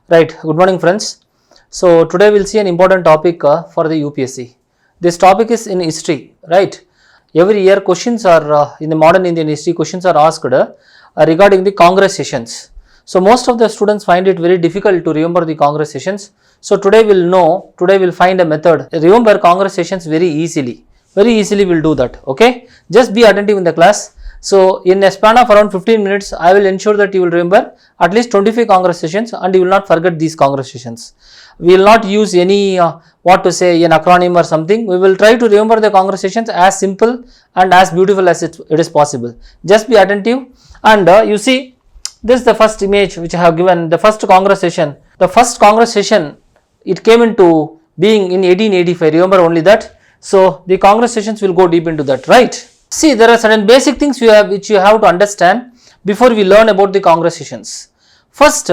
Right, good morning friends. So today we'll see an important topic for the UPSC. This topic is in history, right? Every year questions are in the modern Indian history, questions are asked regarding the Congress sessions. So most of the students find it very difficult to remember the Congress sessions. So today we'll find a method. Remember Congress sessions very easily we'll do that, okay? Just be attentive in the class. So in a span of around 15 minutes, I will ensure that you will remember at least 25 Congress sessions and you will not forget these Congress sessions. We will not use any an acronym or something. We will try to remember the Congress sessions as simple and as beautiful as it is possible. Just be attentive and you see this is the first image which I have given, the first Congress session. The first Congress session, it came into being in 1885, remember only that. So the Congress sessions will go deep into that, right? See, there are certain basic things which you have to understand before we learn about the Congress sessions. First,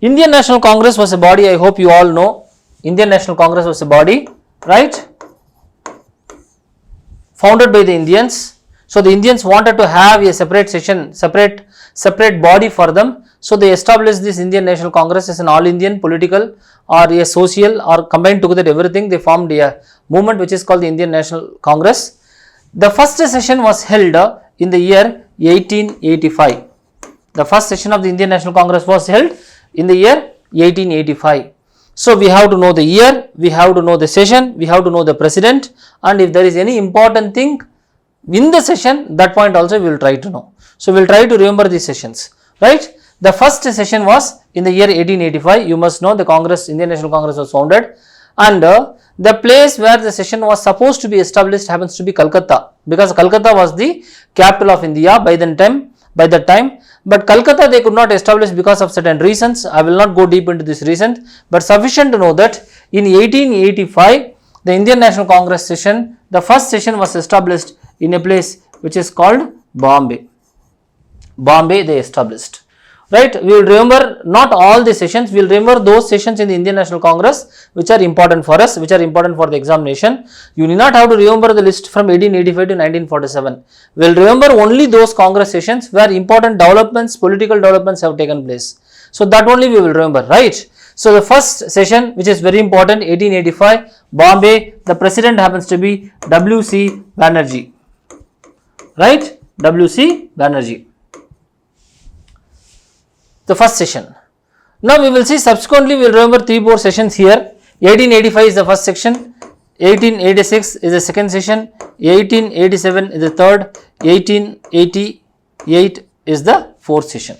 Indian National Congress was a body, I hope you all know. Indian National Congress was a body, right? Founded by the Indians. So the Indians wanted to have a separate session, separate body for them. So they established this Indian National Congress as an all Indian political or a social or combined together everything. They formed a movement which is called the Indian National Congress. The first session was held in the year 1885. The first session of the Indian National Congress was held in the year 1885. So we have to know the year, we have to know the session, we have to know the president, and if there is any important thing in the session, that point also we will try to know. So we will try to remember these sessions, right? The first session was in the year 1885. You must know the Congress, Indian National Congress was founded, and the place where the session was supposed to be established happens to be Calcutta, because Calcutta was the capital of India by that time. But Calcutta they could not establish because of certain reasons. I will not go deep into this reason, but sufficient to know that in 1885 the Indian National Congress session, the first session was established in a place which is called Bombay. Bombay they established. Right, we will remember not all the sessions, we will remember those sessions in the Indian National Congress which are important for us, which are important for the examination. You need not have to remember the list from 1885 to 1947. We will remember only those Congress sessions where important developments, political developments have taken place. So that only we will remember, right? So the first session which is very important, 1885, Bombay, the president happens to be W.C. Banerjee, right? W.C. Banerjee. The first session. Now we will see subsequently we will remember 3 more sessions here. 1885 is the first section, 1886 is the second session, 1887 is the third, 1888 is the fourth session.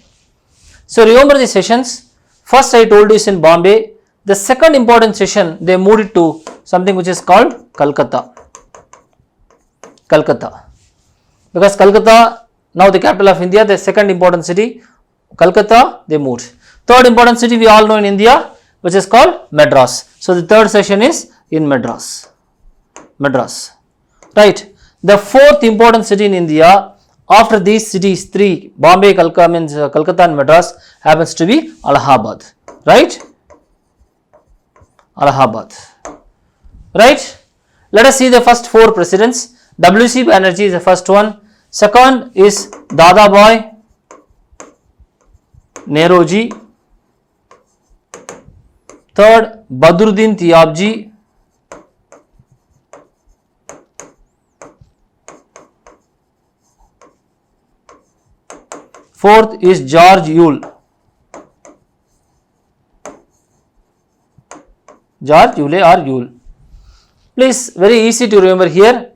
So remember the sessions. First I told you is in Bombay. The second important session they moved it to something which is called Calcutta. Calcutta. Because Calcutta now the capital of India, the second important city. Calcutta they moved. Third important city we all know in India which is called Madras. So the third session is in Madras. Madras. Right. The fourth important city in India after these cities three, Bombay, Calcutta and Madras, happens to be Allahabad. Right. Allahabad. Right. Let us see the first 4 presidents. W.C. Banerjee is the first one. Second is Dadabhai Naoroji. Third, Badruddin Tayabji. Fourth is George Yule. George Yule or Yule. Please, very easy to remember here.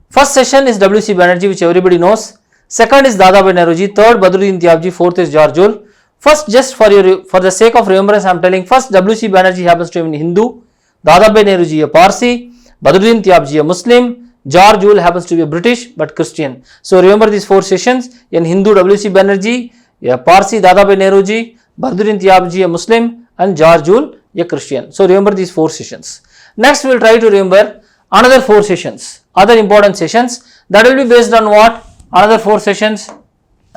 First session is W.C. Banerjee, which everybody knows. Second is Dadabhai Naoroji, third Badruddin Tayabji, fourth is George Yule. First, just for the sake of remembrance, I am telling first W.C. Banerjee happens to be a Hindu, Dadabhai Naoroji a Parsi, Badruddin Tayabji a Muslim, George Yule happens to be a British but Christian. So remember these 4 sessions: in Hindu W.C. Banerjee, a Parsi Dadabhai Naoroji, Badruddin Tayabji a Muslim, and George Yule a Christian. So remember these 4 sessions. Next we will try to remember another 4 sessions, other important sessions that will be based on what? Another 4 sessions,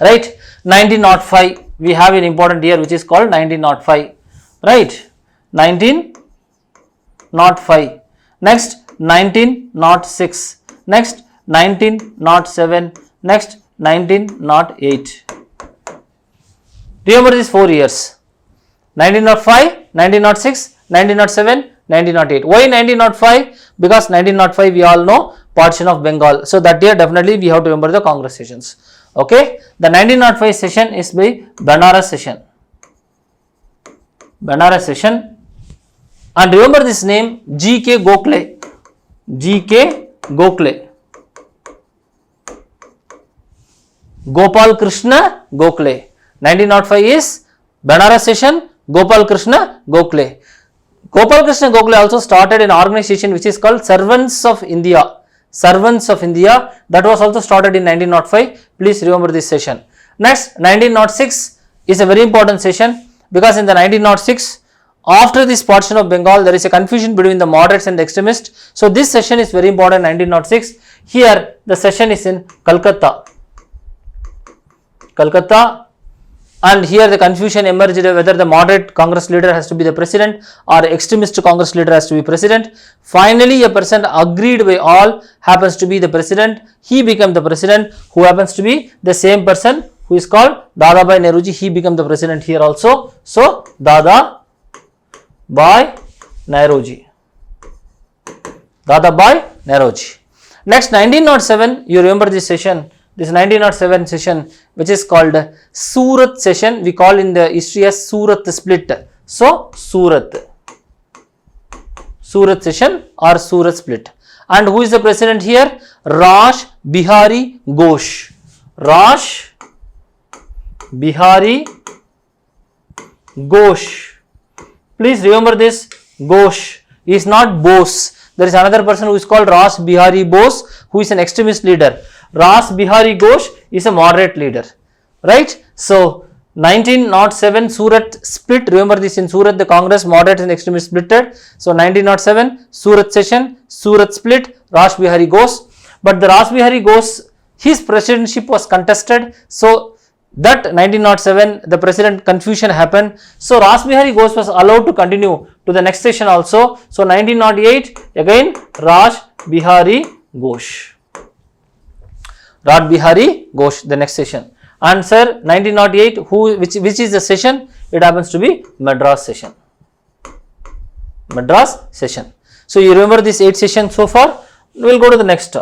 right? 1905, we have an important year which is called 1905, right? 1905. Next 1906. Next 1907. Next 1908. Remember these 4 years. 1905, 1906, 1907, 1908. Why 1905? Because 1905 we all know partition of Bengal. So that year definitely we have to remember the Congress sessions. Okay. The 1905 session is by Banaras session. Banaras session. And remember this name, G.K. Gokhale. G.K. Gokhale. Gopal Krishna Gokhale. 1905 is Banaras session, Gopal Krishna Gokhale. Gopal Krishna Gokhale also started an organization which is called Servants of India. Servants of India, that was also started in 1905. Please remember this session. Next, 1906 is a very important session because in the 1906, after this partition of Bengal, there is a confusion between the moderates and the extremists. So this session is very important, 1906. Here the session is in Calcutta. Calcutta, and here the confusion emerged whether the moderate Congress leader has to be the president or extremist Congress leader has to be president. Finally, a person agreed by all happens to be the president. He became the president, who happens to be the same person who is called Dadabhai Nehruji. He became the president here also. So, Dadabhai Nehruji. Dadabhai Nehruji. Next, 1907, you remember this session. This 1907 session, which is called Surat session, we call in the history as Surat split. So, Surat session or Surat split. And who is the president here? Rash Bihari Ghosh. Rash Bihari Ghosh. Please remember this, Ghosh is not Bose. There is another person who is called Rash Bihari Bose, who is an extremist leader. Rash Bihari Ghosh is a moderate leader, right? So, 1907 Surat split, remember this, in Surat the Congress, moderate and extremist splitted. So, 1907 Surat session, Surat split, Rash Bihari Ghosh. But the Rash Bihari Ghosh, his presidency was contested. So, that 1907 the president confusion happened. So, Rash Bihari Ghosh was allowed to continue to the next session also. So, 1908 again Rash Bihari Ghosh. Rash Bihari Ghosh, the next session. And sir, 1908, which is the session? It happens to be Madras session. Madras session. So you remember these 8 sessions so far. We will go to the next.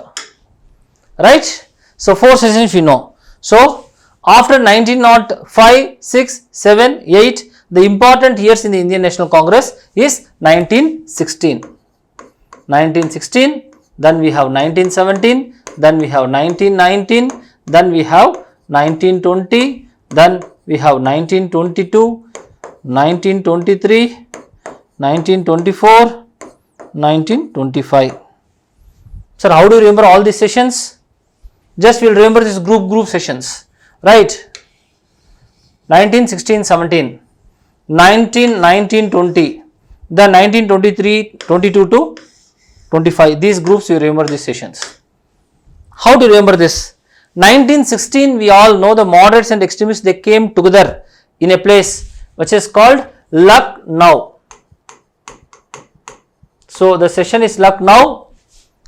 Right? So 4 sessions we know. So after 1905, 6, 7, 8, the important years in the Indian National Congress is 1916. 1916, then we have 1917. Then we have 1919, then we have 1920, then we have 1922, 1923, 1924, 1925. Sir, how do you remember all these sessions? Just we'll remember these group sessions, right? 1916, 17, 19, 20, then 1923, 22 to 25. These groups you remember these sessions. How to remember this? 1916, we all know the moderates and extremists, they came together in a place which is called Lucknow. So the session is Lucknow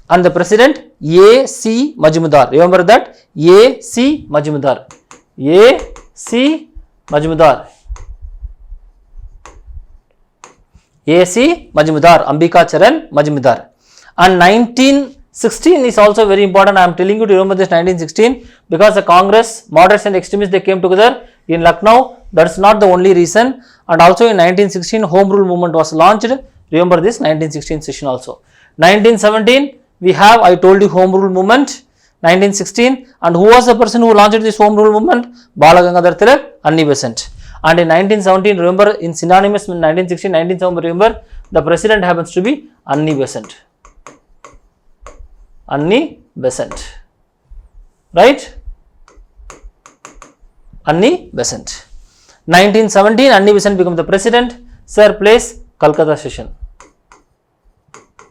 and the president A.C. Majumdar. Remember that? A.C. Majumdar. A.C. Majumdar. A.C. Majumdar. Ambika Charan Majumdar. And 1916 is also very important. I am telling you to remember this 1916 because the Congress, moderates and extremists, they came together in Lucknow. That's not the only reason. And also in 1916, Home Rule movement was launched. Remember this 1916 session also. 1917, we have, I told you, Home Rule movement. 1916, and who was the person who launched this Home Rule movement? Bala Gangadhar Tilak, Annie Besant. And in 1917, remember, in synonymous with 1916, 1917, remember, the president happens to be Annie Besant. Annie Besant, right? Annie Besant. 1917, Annie Besant becomes the president. Sir, place Calcutta session.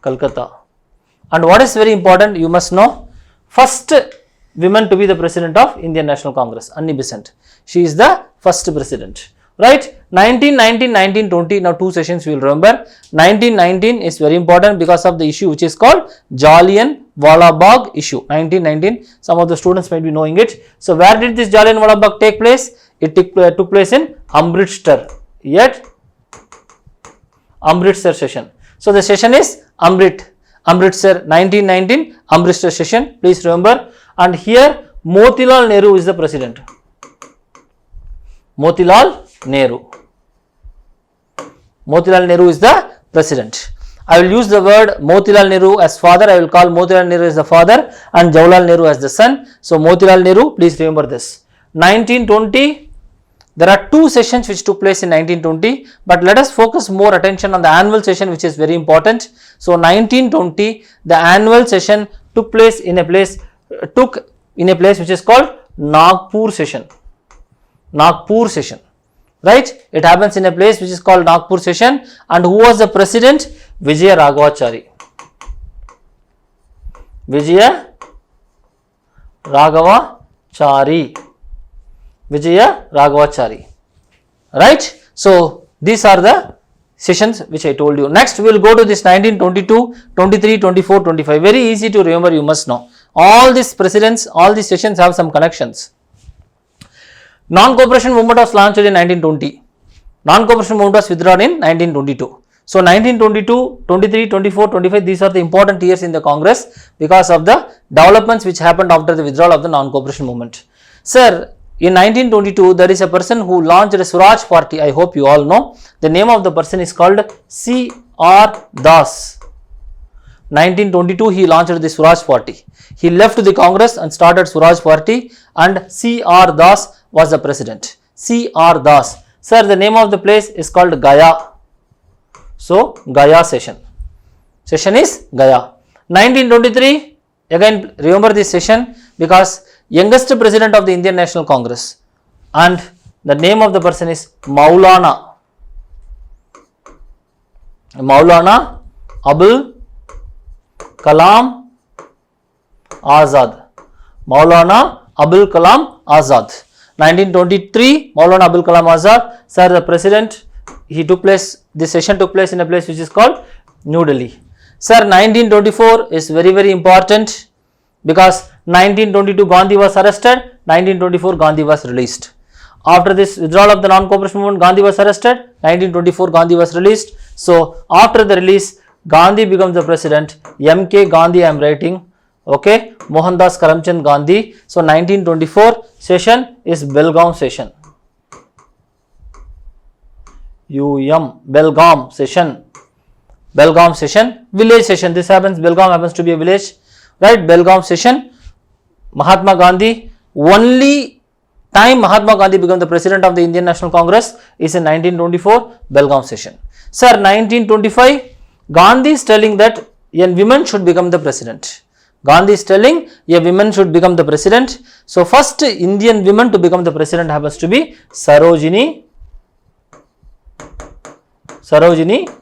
Calcutta. And what is very important, you must know, first woman to be the president of Indian National Congress, Annie Besant. She is the first president, right? 1919, 1920, now 2 sessions we will remember. 1919 is very important because of the issue which is called Jallianwala Bagh issue. 1919, some of the students might be knowing it. So where did this Jallianwala Bagh take place? It took place in Amritsar, yet Amritsar session. So the session is Amritsar 1919 Amritsar session. Please remember. And here Motilal Nehru is the president. Motilal Nehru. Motilal Nehru is the president. I will use the word Motilal Nehru as father. I will call Motilal Nehru as the father and Jawaharlal Nehru as the son. So Motilal Nehru, please remember this. 1920, there are two sessions which took place in 1920, but let us focus more attention on the annual session, which is very important. So 1920, the annual session took place in a place which is called Nagpur session. Nagpur session. Right? It happens in a place which is called Nagpur session. And who was the president? Vijaya Raghavachari. Vijaya Raghavachari. Vijaya Raghavachari. Right? So these are the sessions which I told you. Next we will go to this 1922, 23, 24, 25. Very easy to remember, you must know. All these presidents, all these sessions have some connections. Non-cooperation movement was launched in 1920. Non-cooperation movement was withdrawn in 1922. So 1922, 23, 24, 25, these are the important years in the Congress because of the developments which happened after the withdrawal of the non-cooperation movement. Sir, in 1922, there is a person who launched a Swaraj Party. I hope you all know. The name of the person is called C.R. Das. 1922, he launched the Swaraj Party. He left the Congress and started Swaraj Party, and C.R. Das was the president. C.R. Das. Sir, the name of the place is called Gaya. So, Gaya session. Session is Gaya. 1923, again remember this session because youngest president of the Indian National Congress, and the name of the person is Maulana Abul Kalam Azad. Maulana Abul Kalam Azad. 1923, Maulana Abul Kalam Azad. Sir, the president, this session took place in a place which is called New Delhi. Sir, 1924 is very, very important because 1922 Gandhi was arrested, 1924 Gandhi was released. After this withdrawal of the non-cooperation movement, Gandhi was arrested, 1924 Gandhi was released. So, after the release, Gandhi becomes the president. M.K. Gandhi I am writing. Okay, Mohandas Karamchand Gandhi. So 1924 session is Belgaum session. Belgaum session. Belgaum session, village session. This happens, Belgaum happens to be a village, right? Belgaum session. Mahatma Gandhi. Only time Mahatma Gandhi became the president of the Indian National Congress is in 1924 Belgaum session. Sir, 1925 Gandhi is telling that a woman should become the president. Gandhi is telling a woman should become the president. So, first Indian woman to become the president happens to be Sarojini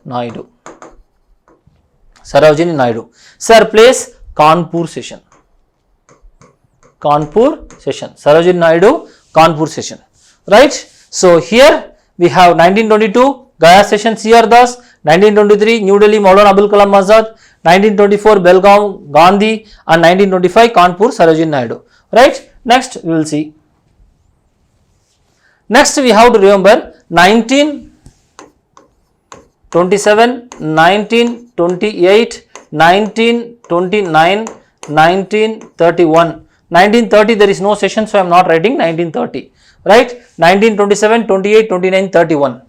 Naidu. Sarojini Naidu. Sir, place Kanpur session. Kanpur session. Sarojini Naidu, Kanpur session. Right? So, here we have 1922 Gaya session C.R. Das, 1923 New Delhi Maulana Abul Kalam Azad, 1924 Belgaum Gandhi, and 1925 Kanpur Sarojini Naidu. Right? Next we will see. Next we have to remember 1927, 1928, 1929, 1931. 1930 there is no session, so I am not writing 1930. Right? 1927, 28, 29, 31.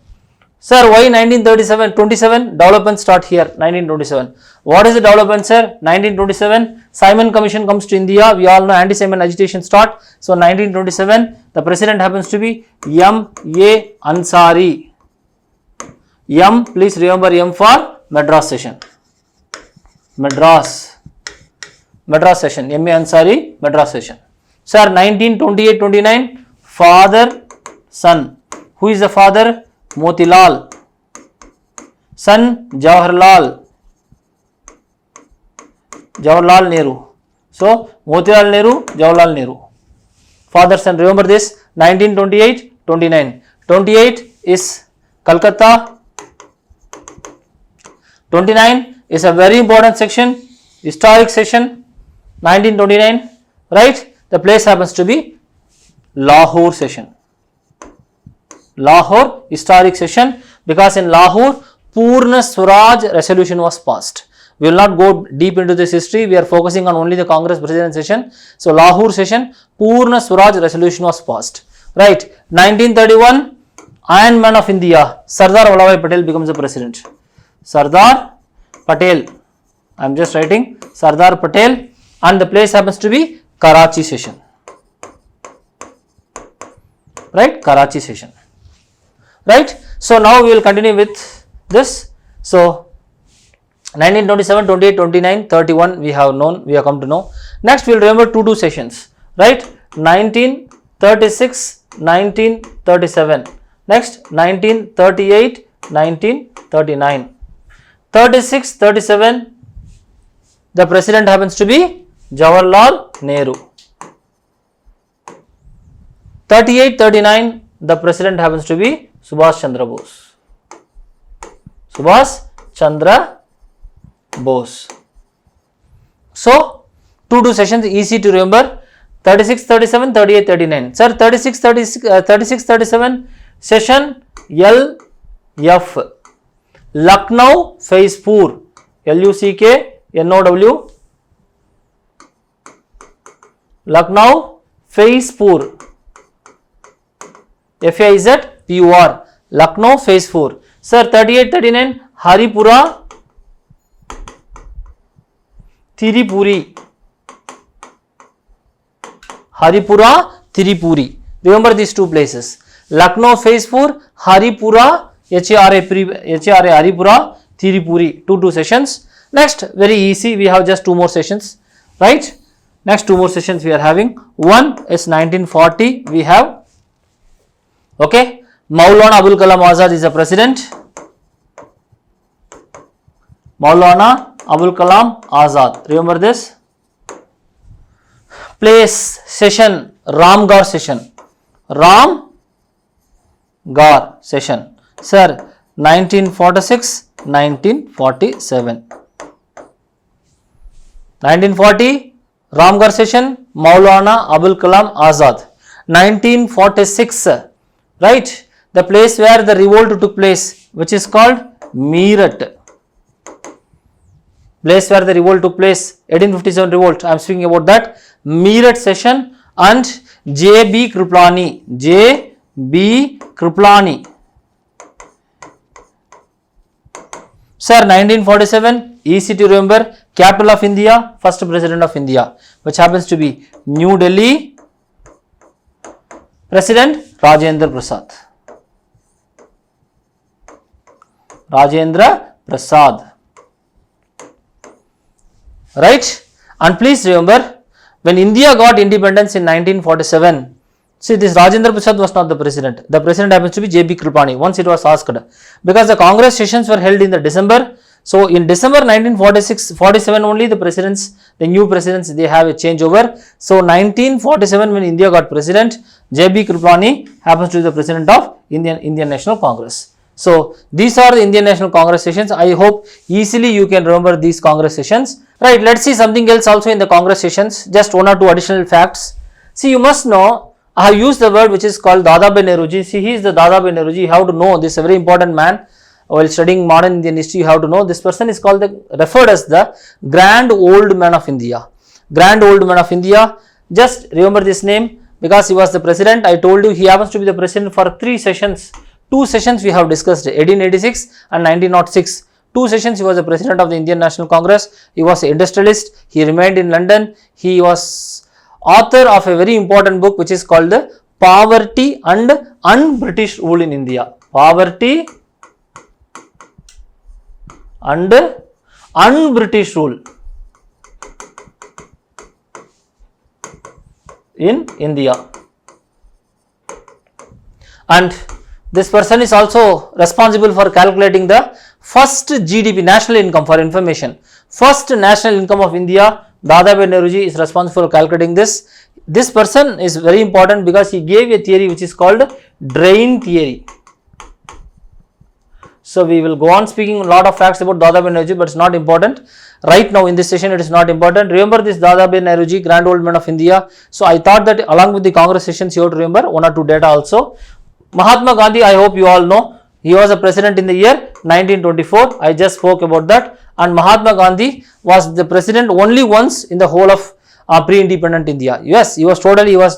Sir, why 1937? 27 development start here, 1927. What is the development, sir? 1927 Simon Commission comes to India. We all know anti-Simon agitation start. So 1927 the president happens to be M.A. Ansari. M, please remember M for Madras session. Madras session. M.A. Ansari, Madras session. Sir, 1928-29 father son. Who is the father? Motilal. Son Jawaharlal Nehru. So Motilal Nehru, Jawaharlal Nehru. Father son, remember this. 1928-29. 28 is Calcutta. 29 is a very important section, historic session. 1929, right? The place happens to be Lahore session. Lahore historic session, because in Lahore Purna Swaraj resolution was passed. We will not go deep into this history. We are focusing on only the Congress President session. So Lahore session, Purna Swaraj resolution was passed. Right. 1931, Iron Man of India, Sardar Vallabhbhai Patel becomes the president. Sardar Patel. I am just writing Sardar Patel, and the place happens to be Karachi session. Right. Karachi session. Right. So now we will continue with this. So 1927, 28, 29, 31 we have come to know. Next we will remember two sessions, right? 1936, 1937. Next 1938, 1939. 36, 37, the president happens to be Jawaharlal Nehru. 38, 39, the president happens to be Subhash Chandra Bose. Subhash Chandra Bose. So, two sessions easy to remember. 36, 37, 38, 39. Sir, 36, 37 session LF. Lucknow, Faizpur. LUCKNOW. Lucknow, Faizpur. FAIZPUR. Lucknow, Faizpur. Sir, 38, 39, Haripura, Tirupuri. Haripura, Tirupuri. Remember these two places. Lucknow, Faizpur, Haripura, Haripura, Tirupuri. Two sessions. Next, very easy. We have just two more sessions. Right? Next two more sessions we are having. One is 1940. We have. Okay. Maulana Abul Kalam Azad is the president. Maulana Abul Kalam Azad. Remember this. Place session Ramgarh session. Ramgarh session. Sir, 1946, 1947. 1940 Ramgarh session Maulana Abul Kalam Azad. 1946, right? The place where the revolt took place, which is called Meerut. Place where the revolt took place, 1857 revolt, I am speaking about that. Meerut session and J.B. Kriplani. J.B. Kriplani. Sir, 1947, easy to remember, capital of India, first president of India, which happens to be New Delhi, President Rajendra Prasad. Rajendra Prasad. Right? And please remember, when India got independence in 1947, see, this Rajendra Prasad was not the president. The president happens to be J.B. Kriplani. Once it was asked, because the Congress sessions were held in the December. So in December 1946-47 only the new presidents, they have a changeover. So 1947 when India got president, J.B. Kriplani happens to be the president of Indian National Congress. So these are the Indian National Congress sessions. I hope easily you can remember these Congress sessions. Right, let's see something else also in the Congress sessions. Just one or two additional facts. See, you must know, I have used the word which is called Dadabhai Nehruji. See, he is the Dadabhai Nehruji. You have to know, this is a very important man. While studying modern Indian history, you have to know this person is called referred as the Grand Old Man of India. Grand Old Man of India. Just remember this name because he was the president. I told you he happens to be the president for 3 sessions. 2 sessions we have discussed, 1886 and 1906. 2 sessions he was the president of the Indian National Congress. He was an industrialist. He remained in London. He was author of a very important book which is called the Poverty and Un-British Rule in India. Poverty and Un-British Rule in India. And this person is also responsible for calculating the first GDP, national income, for information. First national income of India, Dadabhai Nehruji is responsible for calculating this. This person is very important because he gave a theory which is called drain theory. So we will go on speaking a lot of facts about Dadabhai Nehruji, but it's not important. Right now in this session it is not important. Remember this Dadabhai Nehruji, Grand Old Man of India. So I thought that along with the Congress sessions you have to remember 1 or 2 data also. Mahatma Gandhi, I hope you all know. He was a president in the year 1924. I just spoke about that. And Mahatma Gandhi was the president only once in the whole of pre-independent India. Yes, he was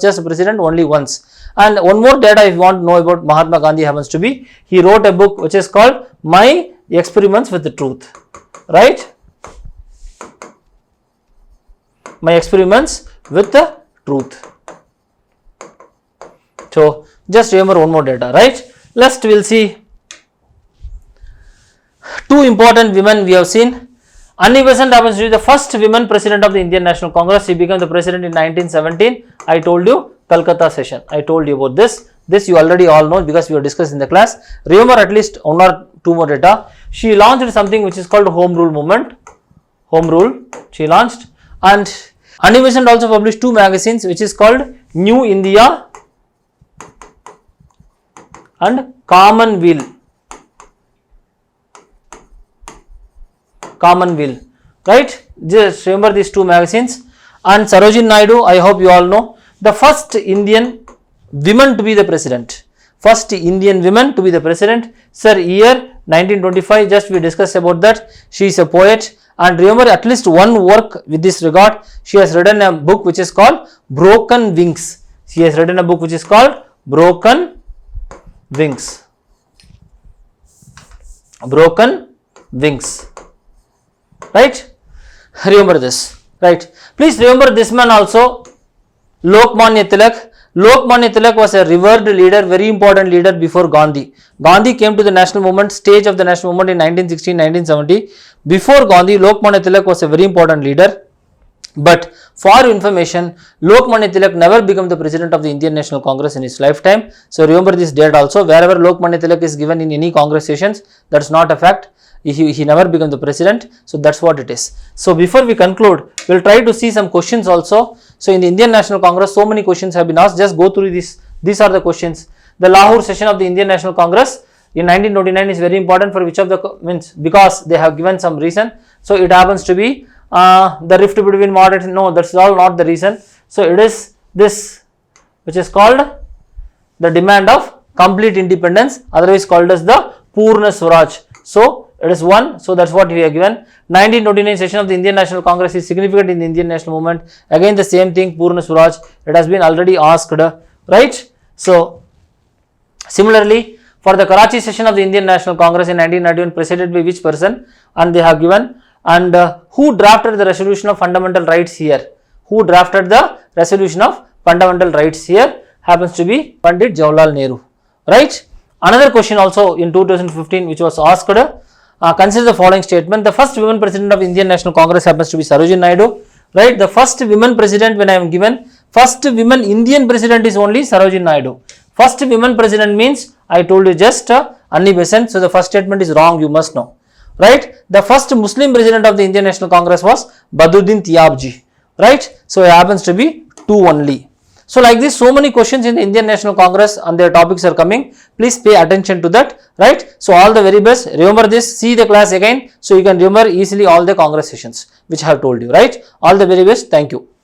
just a president only once. And one more data if you want to know about Mahatma Gandhi happens to be, he wrote a book which is called My Experiments with the Truth. Right? My Experiments with the Truth. So just remember one more data, right? Last we will see two important women we have seen. Annie Besant happens to be the first women president of the Indian National Congress. She became the president in 1917. I told you Calcutta session. I told you about this. This you already all know because we were discussed in the class. Remember at least one or two more data. She launched something which is called Home Rule movement. Home Rule she launched, and Annie Besant also published two magazines which is called New India and Commonweal. Right? Just remember these two magazines. And Sarojini Naidu, I hope you all know, the first Indian woman to be the president. First Indian woman to be the president. Sir, year 1925, just we discussed about that. She is a poet, and remember at least one work with this regard. She has written a book which is called Broken Wings. She has written a book which is called Broken Wings. Broken Wings. Right? Remember this. Right? Please remember this man also, Lokmanya Tilak. Lokmanya Tilak was a revered leader, very important leader before Gandhi. Gandhi came to the national movement, stage of the national movement in 1916-1970. Before Gandhi, Lokmanya Tilak was a very important leader. But for your information, Lokmanya Tilak never became the president of the Indian National Congress in his lifetime. So remember this date also. Wherever Lokmanya Tilak is given in any congress sessions, that's not a fact. He never became the president. So that's what it is. So before we conclude, we'll try to see some questions also. So in the Indian National Congress, so many questions have been asked. Just go through this. These are the questions. The Lahore session of the Indian National Congress in 1929 is very important for which of the means, because they have given some reason. So it happens to be the rift between moderate. No, that's all not the reason. So it is this which is called the demand of complete independence, otherwise called as the Purna Swaraj. So it is one. So that's what we have given. 1929 session of the Indian National Congress is significant in the Indian national movement. Again the same thing, Purna Swaraj. It has been already asked, right? So similarly, for the Karachi session of the Indian National Congress in 1991, presided by which person? And they have given. And who drafted the resolution of fundamental rights here? Who drafted the resolution of fundamental rights here? Happens to be Pandit Jawaharlal Nehru, right? Another question also in 2015 which was asked, consider the following statement. The first women president of Indian National Congress happens to be Sarojini Naidu, right? The first women president, when I am given, first women Indian president is only Sarojini Naidu. First women president means, I told you just Annie Besant. So the first statement is wrong, you must know, right? The first Muslim president of the Indian National Congress was Badruddin Tiyabji, right? So it happens to be 2 only. So like this, so many questions in the Indian National Congress and their topics are coming. Please pay attention to that, right? So all the very best. Remember this, see the class again, so you can remember easily all the congress sessions which I have told you, right? All the very best. Thank you.